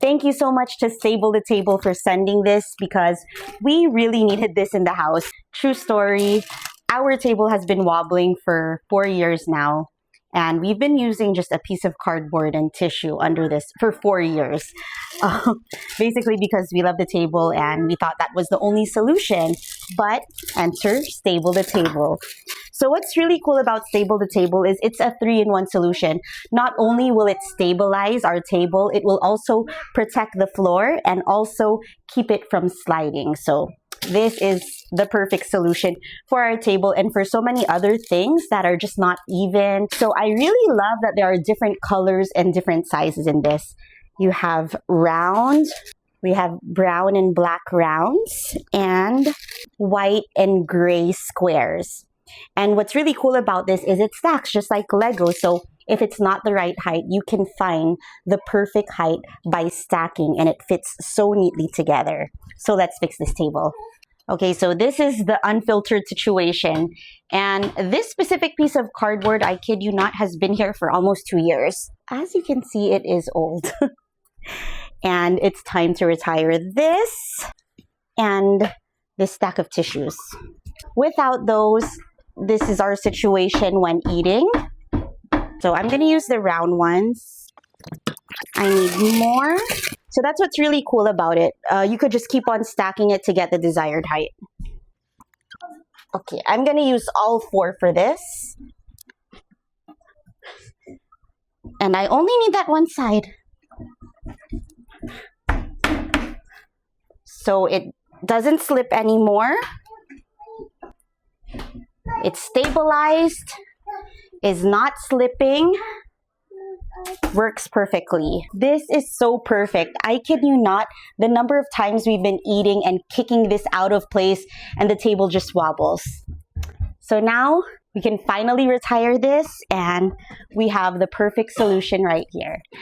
Thank you so much to StableTheTable for sending this because we really needed this in the house. True story, our table has been wobbling for 4 years now. And we've been using just a piece of cardboard and tissue under this for 4 years. Basically because we love the table and we thought that was the only solution. But enter StableTheTable. So what's really cool about StableTheTable is it's a 3-in-1 solution. Not only will it stabilize our table, it will also protect the floor and also keep it from sliding. So this is the perfect solution for our table and for so many other things that are just not even. So I really love that there are different colors and different sizes in this. You have round, we have brown and black rounds, and white and gray squares. And what's really cool about this is it stacks just like Lego. So if it's not the right height, you can find the perfect height by stacking, and it fits so neatly together. So let's fix this table. Okay, so this is the unfiltered situation. And this specific piece of cardboard, I kid you not, has been here for almost 2 years. As you can see, it is old. And it's time to retire this and this stack of tissues. Without those, this is our situation when eating. So I'm gonna use the round ones. I need more. So that's what's really cool about it. You could just keep on stacking it to get the desired height. Okay, I'm gonna use all 4 for this. And I only need that one side. So it doesn't slip anymore. It's stabilized, is not slipping. Works perfectly. This is so perfect. I kid you not, the number of times we've been eating and kicking this out of place and the table just wobbles. So now we can finally retire this and we have the perfect solution right here.